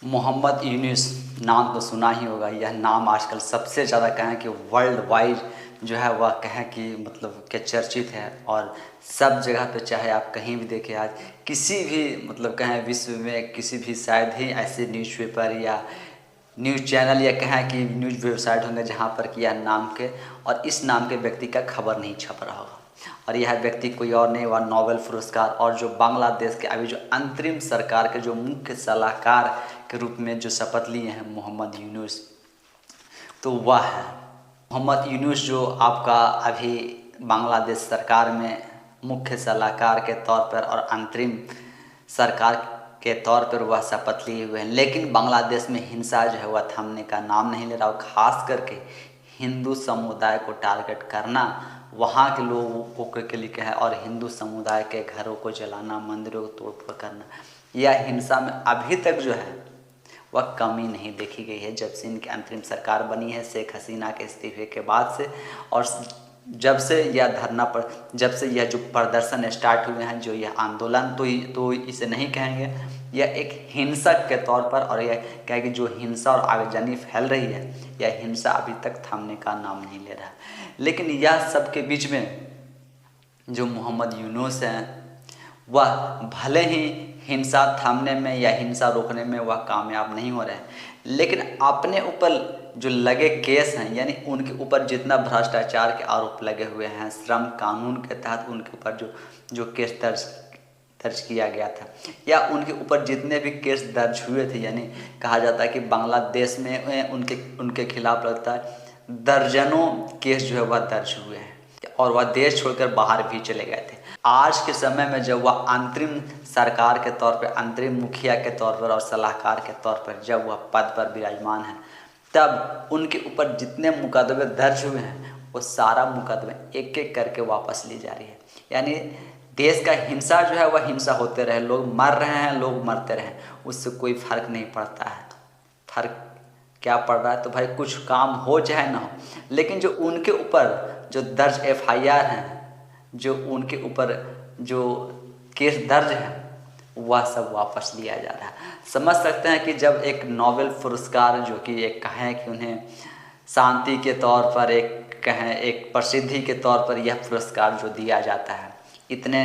मोहम्मद यूनुस नाम तो सुना ही होगा। यह नाम आजकल सबसे ज़्यादा कहें कि वर्ल्ड वाइड जो है वह कहें कि मतलब कि चर्चित है। और सब जगह पे चाहे आप कहीं भी देखें, आज किसी भी मतलब कहें विश्व में किसी भी शायद ही ऐसे न्यूज़पेपर या न्यूज़ चैनल या कहें कि न्यूज़ वेबसाइट होंगे जहाँ पर कि यह नाम के और इस नाम के व्यक्ति का खबर नहीं छप रहा होगा। और यह व्यक्ति कोई और नहीं, वह नोबेल पुरस्कार और जो बांग्लादेश के अभी जो अंतरिम सरकार के जो मुख्य सलाहकार के रूप में जो शपथ लिए हैं मोहम्मद यूनुस, तो वह है मोहम्मद यूनुस जो आपका अभी बांग्लादेश सरकार में मुख्य सलाहकार के तौर पर और अंतरिम सरकार के तौर पर वह शपथ लिए हुए हैं। लेकिन बांग्लादेश में हिंसा जो है वह थमने का नाम नहीं ले रहा, और ख़ास करके हिंदू समुदाय को टारगेट करना, वहाँ के लोगों के लिए क्या है, और हिंदू समुदाय के घरों को जलाना, मंदिरों को तोड़फोड़ करना, यह हिंसा में अभी तक जो है वह कमी नहीं देखी गई है जब से इनकी अंतरिम सरकार बनी है शेख हसीना के इस्तीफे के बाद से। और जब से यह धरना पर जब से यह जो प्रदर्शन स्टार्ट हुए हैं, जो यह आंदोलन तो इसे नहीं कहेंगे, यह एक हिंसक के तौर पर, और यह क्या है कि जो हिंसा और आगजनी फैल रही है, यह हिंसा अभी तक थमने का नाम नहीं ले रहा। लेकिन यह सब के बीच में जो मोहम्मद यूनुस हैं, वह भले ही हिंसा थामने में या हिंसा रोकने में वह कामयाब नहीं हो रहे हैं, लेकिन अपने ऊपर जो लगे केस हैं, यानी उनके ऊपर जितना भ्रष्टाचार के आरोप लगे हुए हैं, श्रम कानून के तहत उनके ऊपर जो केस दर्ज किया गया था, या उनके ऊपर जितने भी केस दर्ज हुए थे, यानी कहा जाता है कि बांग्लादेश में उनके खिलाफ लगता है दर्जनों केस जो है वह दर्ज हुए हैं, और वह देश छोड़कर बाहर भी चले गए थे। आज के समय में जब वह अंतरिम सरकार के तौर पर, अंतरिम मुखिया के तौर पर और सलाहकार के तौर पर जब वह पद पर विराजमान है, तब उनके ऊपर जितने मुकदमे दर्ज हुए हैं वो सारा मुकदमे एक एक करके वापस ली जा रही है। यानी देश का हिंसा जो है वह हिंसा होते रहे, लोग मर रहे हैं, लोग मरते रहे, उससे कोई फर्क नहीं पड़ता है। फर्क क्या पड़ रहा है, तो भाई कुछ काम हो चाहे ना हो, लेकिन जो उनके ऊपर जो दर्ज FIR हैं, जो उनके ऊपर जो केस दर्ज है, वह सब वापस लिया जा रहा है। समझ सकते हैं कि जब एक नोबेल पुरस्कार जो कि एक कहें कि उन्हें शांति के तौर पर, एक कहें एक प्रसिद्धि के तौर पर यह पुरस्कार जो दिया जाता है, इतने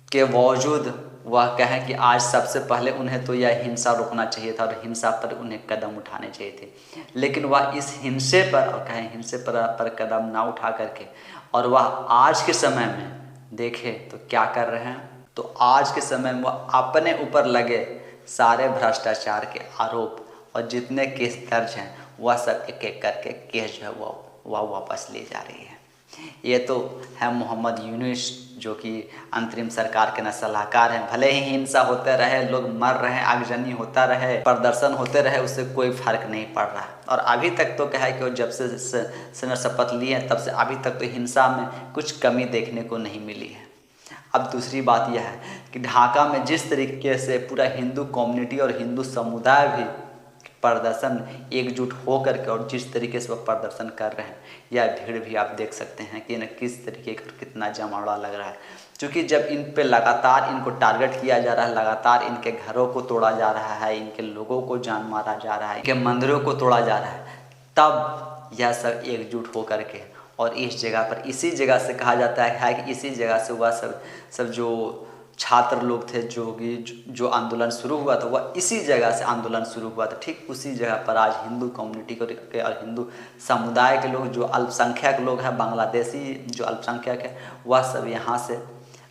के बावजूद वह कहें कि आज सबसे पहले उन्हें तो यह हिंसा रोकना चाहिए था और हिंसा पर उन्हें कदम उठाने चाहिए थे, लेकिन वह इस हिंसे पर और कहें हिंसे पर कदम ना उठा करके, और वह आज के समय में देखें तो क्या कर रहे हैं, तो आज के समय में वह अपने ऊपर लगे सारे भ्रष्टाचार के आरोप और जितने केस दर्ज हैं वह सब एक एक करके केस जो है वह वापस ले जा रही है। ये तो है मोहम्मद यूनुस जो कि अंतरिम सरकार के न सलाहकार हैं। भले ही हिंसा होते रहे, लोग मर रहे, आगजनी होता रहे, प्रदर्शन होते रहे, उससे कोई फर्क नहीं पड़ रहा है। और अभी तक तो क्या है कि जब से शपथ लिए हैं तब से अभी तक तो हिंसा में कुछ कमी देखने को नहीं मिली है। अब दूसरी बात यह है कि ढाका में जिस तरीके से पूरा हिंदू कम्युनिटी और हिंदू समुदाय भी प्रदर्शन एकजुट हो करके और जिस तरीके से वह प्रदर्शन कर रहे हैं, यह भीड़ भी आप देख सकते हैं कि किस तरीके का कितना जमावड़ा लग रहा है। क्योंकि जब इन पे लगातार इनको टारगेट किया जा रहा है, लगातार इनके घरों को तोड़ा जा रहा है, इनके लोगों को जान मारा जा रहा है, इनके मंदिरों को तोड़ा जा रहा है, तब यह सब एकजुट हो करके और इस जगह पर, इसी जगह से कहा जाता है कि इसी जगह से वह सब जो छात्र लोग थे जो आंदोलन शुरू हुआ था, वह इसी जगह से आंदोलन शुरू हुआ था। ठीक उसी जगह पर आज हिंदू कम्युनिटी के और हिंदू समुदाय के लोग, जो अल्पसंख्यक लोग हैं, बांग्लादेशी जो अल्पसंख्यक है, वह सब यहाँ से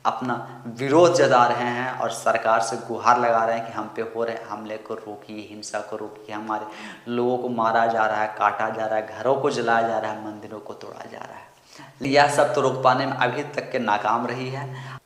अपना विरोध जता रहे हैं और सरकार से गुहार लगा रहे हैं कि हम पे हो रहे हमले को रोकिए, हिंसा को रोकिए, हमारे लोगों को मारा जा रहा है, काटा जा रहा है, घरों को जलाया जा रहा है, मंदिरों को तोड़ा जा रहा है। यह सब तो रोक पाने में अभी तक के नाकाम रही है।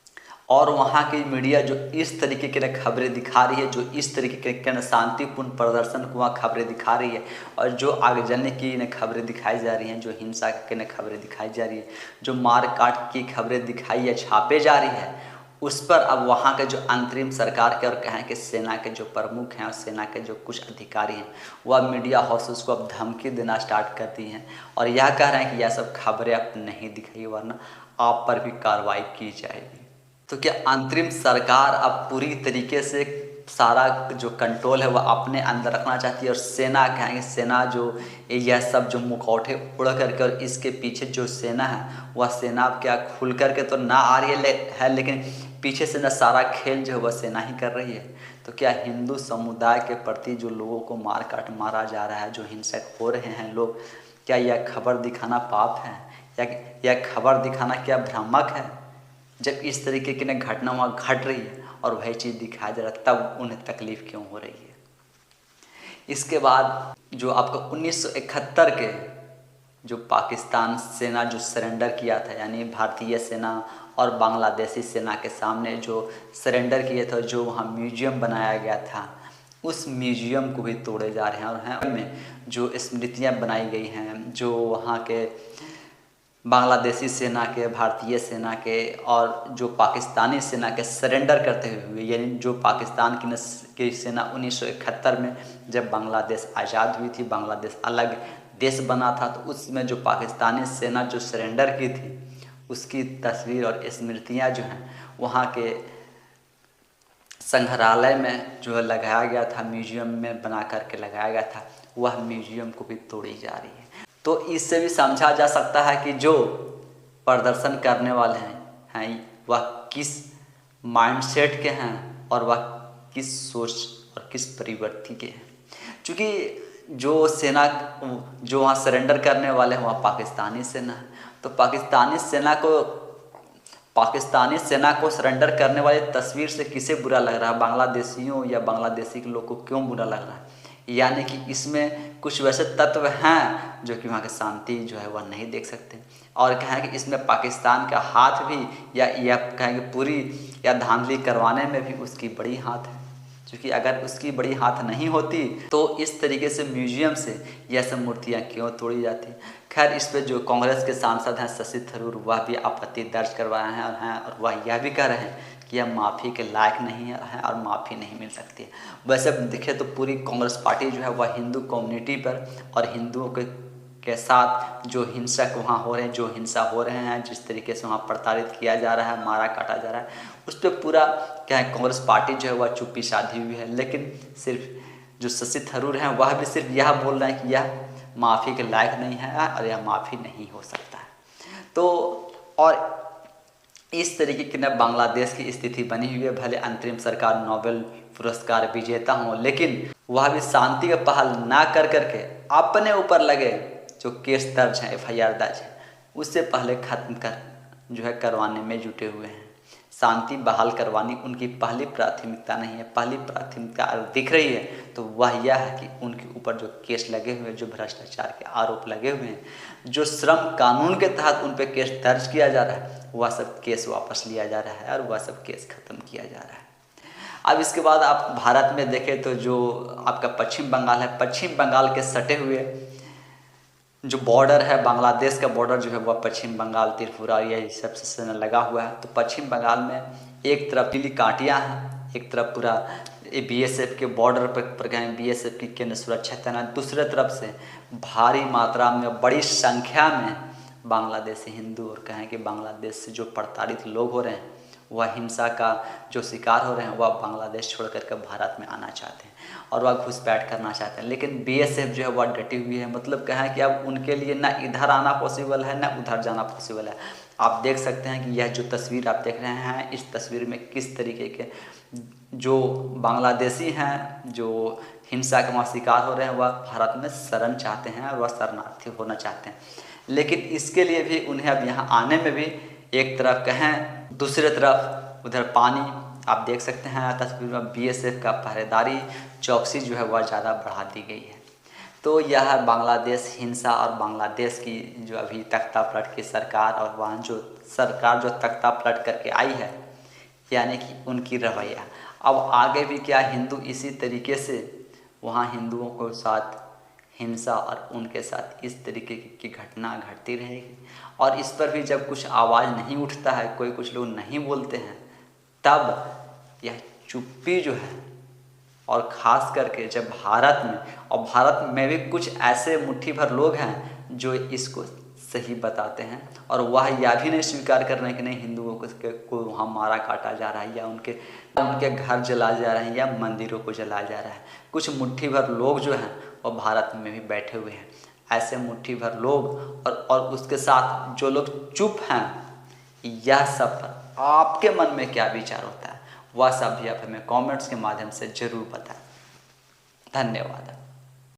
और वहाँ की मीडिया जो इस तरीके की खबरें दिखा रही है, जो इस तरीके के शांतिपूर्ण प्रदर्शन को वहाँ खबरें दिखा रही है, और जो आगजनी की खबरें दिखाई जा रही हैं, जो हिंसा के खबरें दिखाई जा रही है, जो मार काट की खबरें दिखाई या छापे जा रही है, उस पर अब वहाँ के जो अंतरिम सरकार के और कहें कि सेना के जो प्रमुख हैं और सेना के जो कुछ अधिकारी हैं, वह मीडिया हाउसेस को अब धमकी देना स्टार्ट कर दी हैं और यह कह रहे हैं कि यह सब खबरें अब नहीं दिखाइए, वरना आप पर भी कार्रवाई की जाएगी। तो क्या अंतरिम सरकार अब पूरी तरीके से सारा जो कंट्रोल है वह अपने अंदर रखना चाहती है। और सेना क्या है, सेना जो यह सब जो मुखौटे उड़ करके, और इसके पीछे जो सेना है वह सेना क्या खुल करके तो ना आ रही है, लेकिन पीछे से ना सारा खेल जो है वह सेना ही कर रही है। तो क्या हिंदू समुदाय के प्रति जो लोगों को मार काट मारा जा रहा है, जो हिंसक हो रहे हैं लोग, क्या यह खबर दिखाना पाप है, या यह खबर दिखाना क्या भ्रामक है? जब इस तरीके की घटना वहाँ घट रही है और वही चीज़ दिखाया जा रहा है, तब उन्हें तकलीफ़ क्यों हो रही है? इसके बाद जो आपका 1971 के जो पाकिस्तान सेना जो सरेंडर किया था, यानी भारतीय सेना और बांग्लादेशी सेना के सामने जो सरेंडर किए थे, जो वहाँ म्यूजियम बनाया गया था, उस म्यूजियम को भी तोड़े जा रहे हैं। और हैं उनमें जो स्मृतियाँ बनाई गई हैं, जो वहाँ के बांग्लादेशी सेना के, भारतीय सेना के और जो पाकिस्तानी सेना के सरेंडर करते हुए, यानी जो पाकिस्तान की सेना 1971 में जब बांग्लादेश आज़ाद हुई थी, बांग्लादेश अलग देश बना था, तो उसमें जो पाकिस्तानी सेना जो सरेंडर की थी उसकी तस्वीर और स्मृतियाँ जो हैं वहाँ के संग्रहालय में जो है लगाया गया था, म्यूजियम में बना करके लगाया गया था, वह म्यूजियम को भी तोड़ी जा रही है। तो इससे भी समझा जा सकता है कि जो प्रदर्शन करने वाले हैं वह किस माइंडसेट के हैं और वह किस सोच और किस प्रवृत्ति के हैं। क्योंकि जो सेना जो वहाँ सरेंडर करने वाले हैं वह पाकिस्तानी सेना है, तो पाकिस्तानी सेना को सरेंडर करने वाली तस्वीर से किसे बुरा लग रहा है? बांग्लादेशियों या बांग्लादेशी के लोग को क्यों बुरा लग रहा है? यानी कि इसमें कुछ वैसे तत्व हैं जो कि वहाँ की शांति जो है वह नहीं देख सकते, और कहें कि इसमें पाकिस्तान का हाथ भी या कहेंगे पूरी या धांधली करवाने में भी उसकी बड़ी हाथ है। क्योंकि अगर उसकी बड़ी हाथ नहीं होती तो इस तरीके से म्यूजियम से यह सब मूर्तियाँ क्यों तोड़ी जाती। खैर, इस पर जो कांग्रेस के सांसद हैं शशि थरूर, वह भी आपत्ति दर्ज करवाए हैं और वह यह भी कह रहे हैं कि यह माफ़ी के लायक नहीं है और माफ़ी नहीं मिल सकती है। वैसे देखें तो पूरी कांग्रेस पार्टी जो है वह हिंदू कम्युनिटी पर और हिंदुओं के साथ जो हिंसक वहाँ हो रहे हैं, जो हिंसा हो रहे हैं, जिस तरीके से वहाँ प्रताड़ित किया जा रहा है, मारा काटा जा रहा है, उस पर पूरा क्या है कांग्रेस पार्टी जो है वह चुप्पी साधी हुई है। लेकिन सिर्फ जो शशि थरूर हैं वह भी सिर्फ यह बोल रहे हैं कि यह माफ़ी के लायक नहीं है और यह माफ़ी नहीं हो सकता है। तो और इस तरीके की बांग्लादेश की स्थिति बनी हुई है। भले अंतरिम सरकार नोबेल पुरस्कार विजेता हों, लेकिन वह भी शांति का पहल ना कर करके अपने ऊपर लगे जो केस दर्ज हैं, FIR दर्ज है, उससे पहले ख़त्म करवाने में जुटे हुए हैं। शांति बहाल करवानी उनकी पहली प्राथमिकता नहीं है। पहली प्राथमिकता अगर दिख रही है तो वह यह है कि उनके ऊपर जो केस लगे हुए हैं, जो भ्रष्टाचार के आरोप लगे हुए हैं, जो श्रम कानून के तहत उन पर केस दर्ज किया जा रहा है, वह सब केस वापस लिया जा रहा है और वह सब केस ख़त्म किया जा रहा है। अब इसके बाद आप भारत में देखें तो जो आपका पश्चिम बंगाल है, पश्चिम बंगाल के सटे हुए जो बॉर्डर है, बांग्लादेश का बॉर्डर जो है वह पश्चिम बंगाल, त्रिपुरा ये सबसे लगा हुआ है। तो पश्चिम बंगाल में एक तरफ पीली कांटियाँ हैं, एक तरफ पूरा BSF के बॉर्डर पर गए BSF की केंद्र सुरक्षा तैनात, दूसरे तरफ से भारी मात्रा में बड़ी संख्या में बांग्लादेशी हिंदू और कहें कि बांग्लादेश से जो प्रताड़ित लोग हो रहे हैं, वह हिंसा का जो शिकार हो रहे हैं, वह बांग्लादेश छोड़ करके भारत में आना चाहते हैं और वह घुसपैठ करना चाहते हैं। लेकिन BSF जो है वह डटी हुई है। मतलब कहें कि अब उनके लिए ना इधर आना पॉसिबल है ना उधर जाना पॉसिबल है। आप देख सकते हैं कि यह जो तस्वीर आप देख रहे हैं, इस तस्वीर में किस तरीके के जो बांग्लादेशी हैं जो हिंसा का शिकार हो रहे हैं, वह भारत में शरण चाहते हैं और वह शरणार्थी होना चाहते हैं। लेकिन इसके लिए भी उन्हें अब यहाँ आने में भी एक तरफ कहें, दूसरे तरफ उधर पानी आप देख सकते हैं तस्वीर में BSF का पहरेदारी चौकसी जो है वह ज़्यादा बढ़ा दी गई है। तो यह बांग्लादेश हिंसा और बांग्लादेश की जो अभी तख्ता पलट की सरकार और वहाँ जो सरकार जो तख्ता पलट करके आई है, यानी कि उनकी रवैया अब आगे भी क्या हिंदू इसी तरीके से वहाँ हिंदुओं के साथ हिंसा और उनके साथ इस तरीके की घटना घटती रहेगी। और इस पर भी जब कुछ आवाज़ नहीं उठता है, कोई कुछ लोग नहीं बोलते हैं, तब यह चुप्पी जो है, और ख़ास करके जब भारत में भी कुछ ऐसे मुट्ठी भर लोग हैं जो इसको सही बताते हैं, और वह यह भी नहीं स्वीकार कर रहे हैं कि नहीं हिंदुओं को वहाँ मारा काटा जा रहा है, या उनके घर जलाए जा रहे हैं, या मंदिरों को जलाया जा रहा है। कुछ मुट्ठी भर लोग जो हैं वो भारत में भी बैठे हुए हैं। ऐसे मुट्ठी भर लोग और उसके साथ जो लोग चुप हैं, यह सब पर आपके मन में क्या विचार होता है, वह सब भी आप हमें कमेंट्स के माध्यम से ज़रूर बताएं। धन्यवाद।